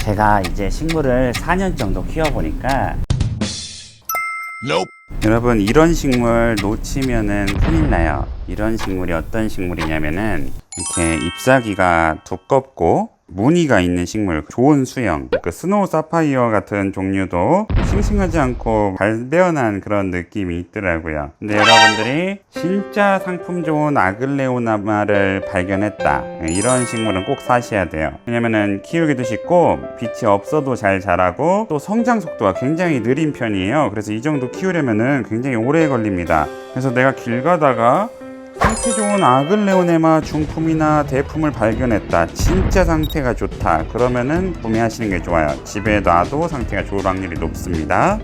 제가 이제 식물을 4년 정도 키워보니까 여러분, 이런 식물 놓치면은 큰일 나요. 이런 식물이 어떤 식물이냐면은 이렇게 잎사귀가 두껍고 무늬가 있는 식물, 좋은 수영, 그 스노우 사파이어 같은 종류도 싱싱하지 않고 발변한 그런 느낌이 있더라고요. 근데 여러분들이 진짜 상품 좋은 아글레오나마를 발견했다, 이런 식물은 꼭 사셔야 돼요. 왜냐면은 키우기도 쉽고 빛이 없어도 잘 자라고 또 성장 속도가 굉장히 느린 편이에요. 그래서 이 정도 키우려면은 굉장히 오래 걸립니다. 그래서 내가 길 가다가 상태 좋은 아글레오네마 중품이나 대품을 발견했다, 진짜 상태가 좋다, 그러면은 구매하시는 게 좋아요. 집에 놔도 상태가 좋을 확률이 높습니다.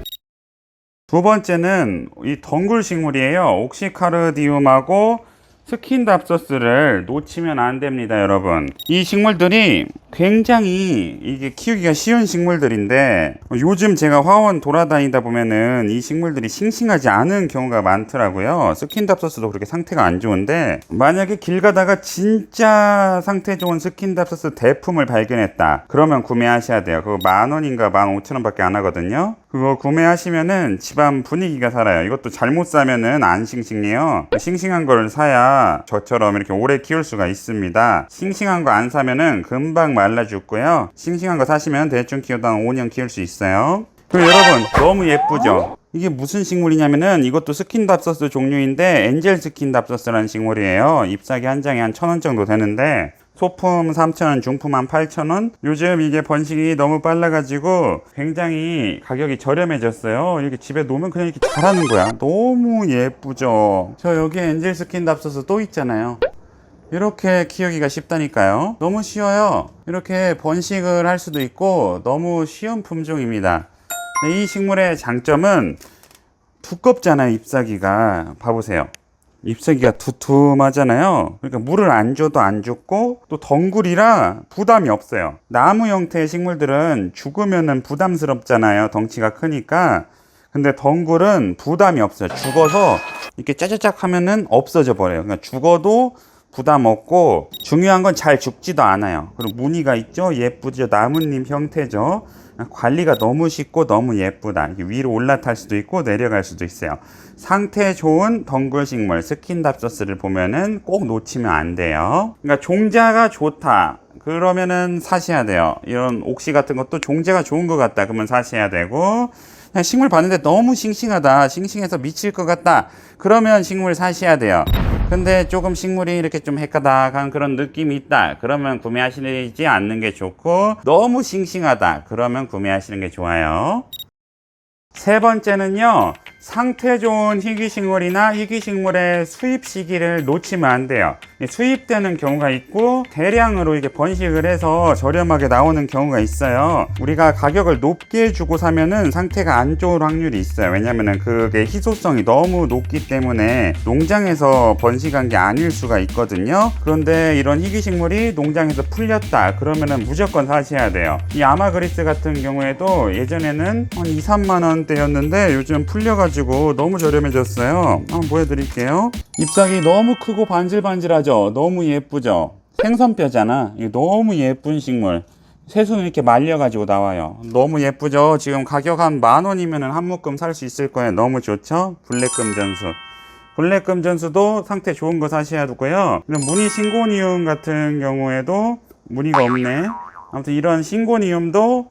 두 번째는 이 덩굴 식물이에요. 옥시카르디움하고 스킨답서스를 놓치면 안 됩니다, 여러분. 이 식물들이 굉장히 이게 키우기가 쉬운 식물들인데 요즘 제가 화원 돌아다니다 보면은 이 식물들이 싱싱하지 않은 경우가 많더라고요. 스킨답서스도 그렇게 상태가 안 좋은데, 만약에 길 가다가 진짜 상태 좋은 스킨답서스 대품을 발견했다, 그러면 구매하셔야 돼요. 그거 10,000원인가 15,000원 밖에 안 하거든요. 그거 구매하시면은 집안 분위기가 살아요. 이것도 잘못 사면은 안 싱싱해요. 싱싱한 걸 사야 저처럼 이렇게 오래 키울 수가 있습니다. 싱싱한 거 안 사면은 금방 말라 죽고요. 싱싱한 거 사시면 대충 키우다 5년 키울 수 있어요. 그리고 여러분, 너무 예쁘죠? 이게 무슨 식물이냐면은 이것도 스킨답서스 종류인데 엔젤 스킨답서스라는 식물이에요. 잎사귀 한 장에 한 1,000원 정도 되는데 소품 3,000원, 중품 한 8,000원? 요즘 이게 번식이 너무 빨라가지고 굉장히 가격이 저렴해졌어요. 이렇게 집에 놓으면 그냥 이렇게 자라는 거야. 너무 예쁘죠? 저 여기 엔젤 스킨답서스 또 있잖아요. 이렇게 키우기가 쉽다니까요. 너무 쉬워요. 이렇게 번식을 할 수도 있고 너무 쉬운 품종입니다. 이 식물의 장점은 두껍잖아요. 잎사귀가 봐보세요. 잎사귀가 두툼하잖아요. 그러니까 물을 안 줘도 안 죽고 또 덩굴이라 부담이 없어요. 나무 형태의 식물들은 죽으면은 부담스럽잖아요. 덩치가 크니까. 근데 덩굴은 부담이 없어요. 죽어서 이렇게 짜자작 하면은 없어져 버려요. 그러니까 죽어도 부담 없고, 중요한 건 잘 죽지도 않아요. 그리고 무늬가 있죠? 예쁘죠? 나뭇잎 형태죠? 관리가 너무 쉽고 너무 예쁘다. 위로 올라탈 수도 있고 내려갈 수도 있어요. 상태 좋은 덩굴 식물 스킨답서스를 보면은 꼭 놓치면 안 돼요. 그러니까 종자가 좋다, 그러면은 사셔야 돼요. 이런 옥시 같은 것도 종자가 좋은 것 같다, 그러면 사셔야 되고, 그냥 식물 봤는데 너무 싱싱하다, 싱싱해서 미칠 것 같다, 그러면 식물 사셔야 돼요. 근데 조금 식물이 이렇게 좀 헷가닥한 그런 느낌이 있다, 그러면 구매하시지 않는 게 좋고, 너무 싱싱하다, 그러면 구매하시는 게 좋아요. 세 번째는요, 상태 좋은 희귀식물이나 희귀식물의 수입 시기를 놓치면 안 돼요. 수입되는 경우가 있고 대량으로 이게 번식을 해서 저렴하게 나오는 경우가 있어요. 우리가 가격을 높게 주고 사면은 상태가 안 좋을 확률이 있어요. 왜냐면은 그게 희소성이 너무 높기 때문에 농장에서 번식한 게 아닐 수가 있거든요. 그런데 이런 희귀식물이 농장에서 풀렸다, 그러면은 무조건 사셔야 돼요. 이 아마그리스 같은 경우에도 예전에는 한 2, 3만 원대였는데 요즘 풀려가지고 너무 저렴해졌어요. 한번 보여드릴게요. 잎사귀 너무 크고 반질반질하죠? 너무 예쁘죠? 생선뼈잖아. 이거 너무 예쁜 식물. 새순 이렇게 말려가지고 나와요. 너무 예쁘죠? 지금 가격 한 10,000원이면 한 묶음 살 수 있을 거예요. 너무 좋죠? 블랙금전수. 블랙금전수도 상태 좋은 거 사셔야 되고요. 무늬 싱고니움 같은 경우에도 무늬가 없네. 아무튼 이런 싱고니움도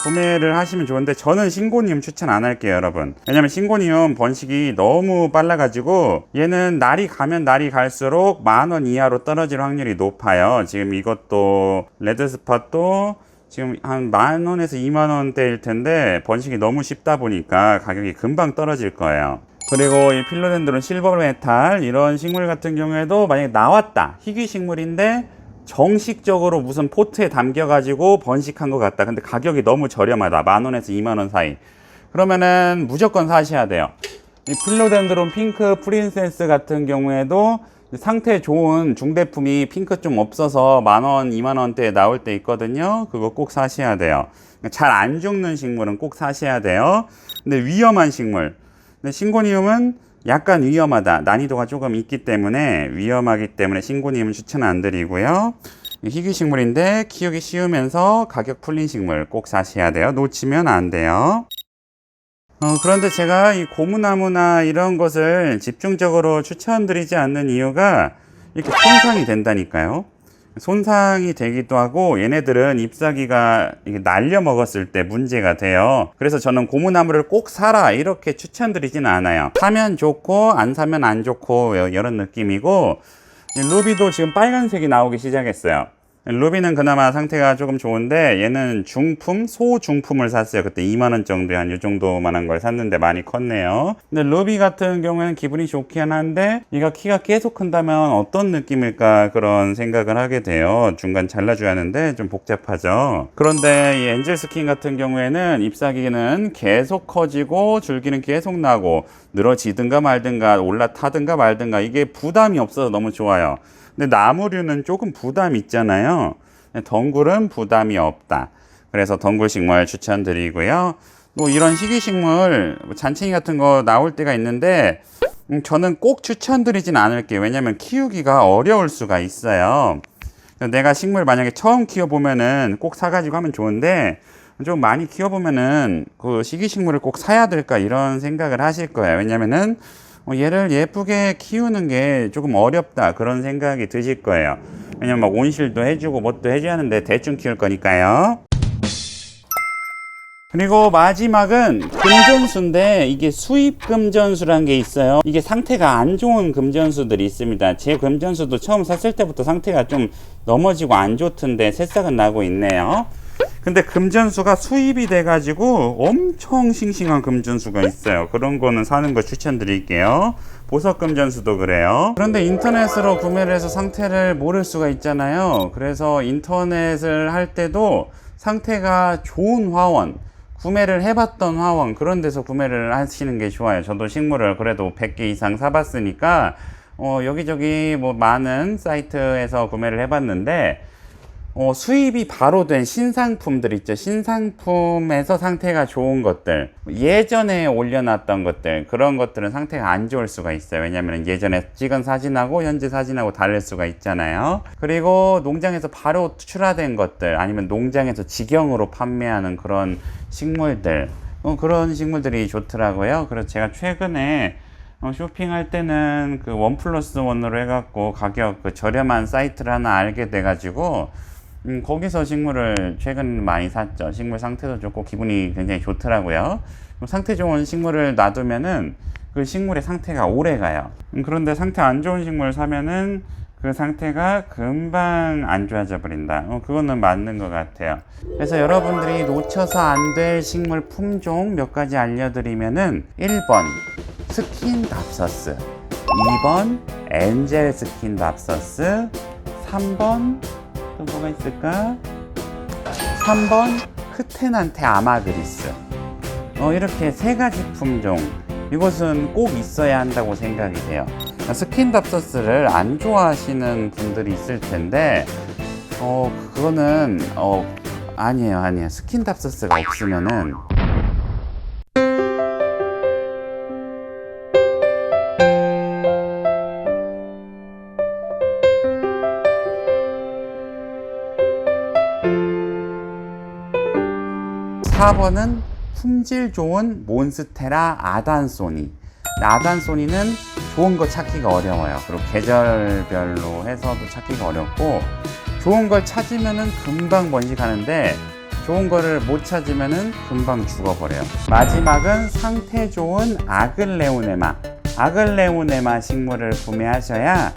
구매를 하시면 좋은데 저는 싱고니움 추천 안 할게요, 여러분. 왜냐면 싱고니움 번식이 너무 빨라가지고 얘는 날이 가면 날이 갈수록 10,000원 이하로 떨어질 확률이 높아요. 지금 이것도 레드스팟도 지금 한 10,000원에서 20,000원대일 텐데 번식이 너무 쉽다 보니까 가격이 금방 떨어질 거예요. 그리고 이 필로덴드론 실버메탈 이런 식물 같은 경우에도 만약에 나왔다, 희귀 식물인데 정식적으로 무슨 포트에 담겨가지고 번식한 것 같다, 근데 가격이 너무 저렴하다, 10,000원에서 20,000원 사이, 그러면은 무조건 사셔야 돼요. 이 필로덴드론 핑크 프린세스 같은 경우에도 상태 좋은 중대품이 핑크 좀 없어서 10,000원, 20,000원대에 나올 때 있거든요. 그거 꼭 사셔야 돼요. 잘 안 죽는 식물은 꼭 사셔야 돼요. 근데 위험한 식물, 근데 싱고니움은 약간 위험하다, 난이도가 조금 있기 때문에 위험하기 때문에 싱고니움은 추천 안 드리고요. 희귀식물인데 키우기 쉬우면서 가격 풀린 식물 꼭 사셔야 돼요. 놓치면 안 돼요. 그런데 제가 이 고무나무나 이런 것을 집중적으로 추천드리지 않는 이유가 이렇게 손상이 된다니까요. 손상이 되기도 하고 얘네들은 ip사귀가 날려 먹었을 때 문제가 돼요. 그래서 저는 고무나무를 꼭 사라 이렇게 추천드리지는 않아요. 사면 좋고 안 사면 안 좋고 이런 느낌이고, 루비도 지금 빨간색이 나오기 시작했어요. 루비는 그나마 상태가 조금 좋은데 얘는 중품, 소중품을 샀어요. 그때 2만원 정도에 한 이 정도만한 걸 샀는데 많이 컸네요. 근데 루비 같은 경우에는 기분이 좋긴 한데 얘가 키가 계속 큰다면 어떤 느낌일까 그런 생각을 하게 돼요. 중간 잘라줘야 하는데 좀 복잡하죠. 그런데 이 엔젤 스킨 같은 경우에는 잎사귀는 계속 커지고 줄기는 계속 나고 늘어지든가 말든가 올라타든가 말든가 이게 부담이 없어서 너무 좋아요. 근데 나무류는 조금 부담이 있잖아요. 덩굴은 부담이 없다. 그래서 덩굴 식물 추천드리고요. 또 이런 희귀식물 잔챙이 같은 거 나올 때가 있는데 저는 꼭 추천드리진 않을게요. 왜냐면 키우기가 어려울 수가 있어요. 내가 식물 만약에 처음 키워보면은 꼭 사가지고 하면 좋은데 좀 많이 키워보면은 그 희귀식물을 꼭 사야 될까 이런 생각을 하실 거예요. 왜냐면은 얘를 예쁘게 키우는 게 조금 어렵다 그런 생각이 드실 거예요. 왜냐면 막 온실도 해주고 뭣도 해줘야 하는데 대충 키울 거니까요. 그리고 마지막은 금전수인데 이게 수입 금전수라는 게 있어요. 이게 상태가 안 좋은 금전수들이 있습니다. 제 금전수도 처음 샀을 때부터 상태가 좀 넘어지고 안 좋던데 새싹은 나고 있네요. 근데 금전수가 수입이 돼가지고 엄청 싱싱한 금전수가 있어요. 그런 거는 사는 거 추천드릴게요. 보석 금전수도 그래요. 그런데 인터넷으로 구매를 해서 상태를 모를 수가 있잖아요. 그래서 인터넷을 할 때도 상태가 좋은 화원, 구매를 해봤던 화원 그런 데서 구매를 하시는 게 좋아요. 저도 식물을 그래도 100개 이상 사봤으니까 여기저기 뭐 많은 사이트에서 구매를 해봤는데 수입이 바로 된 신상품들 있죠. 신상품에서 상태가 좋은 것들, 예전에 올려놨던 것들, 그런 것들은 상태가 안 좋을 수가 있어요. 왜냐면 예전에 찍은 사진하고 현재 사진하고 다를 수가 있잖아요. 그리고 농장에서 바로 출하된 것들, 아니면 농장에서 직영으로 판매하는 그런 식물들, 그런 식물들이 좋더라고요. 그래서 제가 최근에 쇼핑할 때는 그 1+1으로 해갖고 가격 저렴한 사이트를 하나 알게 돼가지고 거기서 식물을 최근 많이 샀죠. 식물 상태도 좋고 기분이 굉장히 좋더라고요. 상태 좋은 식물을 놔두면은 그 식물의 상태가 오래 가요. 그런데 상태 안 좋은 식물을 사면은 그 상태가 금방 안 좋아져 버린다. 그거는 맞는 것 같아요. 그래서 여러분들이 놓쳐서 안 될 식물 품종 몇 가지 알려드리면은 1번 스킨답서스, 2번 엔젤 스킨답서스, 3번 또 뭐가 있을까? 3번 크테난테 아마그리스. 이렇게 세 가지 품종, 이것은 꼭 있어야 한다고 생각이 돼요. 스킨답서스를 안 좋아하시는 분들이 있을 텐데 그거는 아니에요. 스킨답서스가 없으면은 4번은 품질 좋은 몬스테라 아단소니. 아단소니는 좋은 거 찾기가 어려워요. 그리고 계절별로 해서도 찾기가 어렵고, 좋은 걸 찾으면은 금방 번식하는데 좋은 거를 못 찾으면은 금방 죽어버려요. 마지막은 상태 좋은 아글레오네마. 아글레오네마 식물을 구매하셔야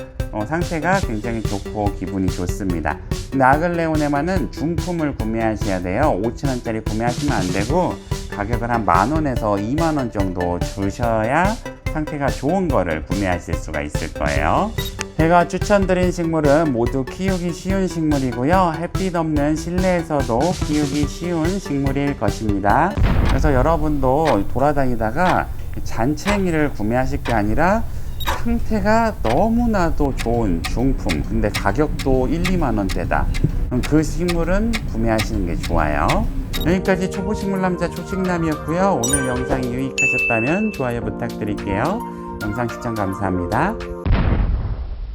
상태가 굉장히 좋고 기분이 좋습니다. 근데 아글레오네마는 중품을 구매하셔야 돼요. 5,000원짜리 구매하시면 안 되고 가격을 한 10,000원에서 20,000원 정도 주셔야 상태가 좋은 거를 구매하실 수가 있을 거예요. 제가 추천드린 식물은 모두 키우기 쉬운 식물이고요. 햇빛 없는 실내에서도 키우기 쉬운 식물일 것입니다. 그래서 여러분도 돌아다니다가 잔챙이를 구매하실 게 아니라 상태가 너무나도 좋은 중품, 근데 가격도 1, 2만 원대다. 그 식물은 구매하시는 게 좋아요. 여기까지 초보식물남자 초식남이었고요. 오늘 영상이 유익하셨다면 좋아요 부탁드릴게요. 영상 시청 감사합니다.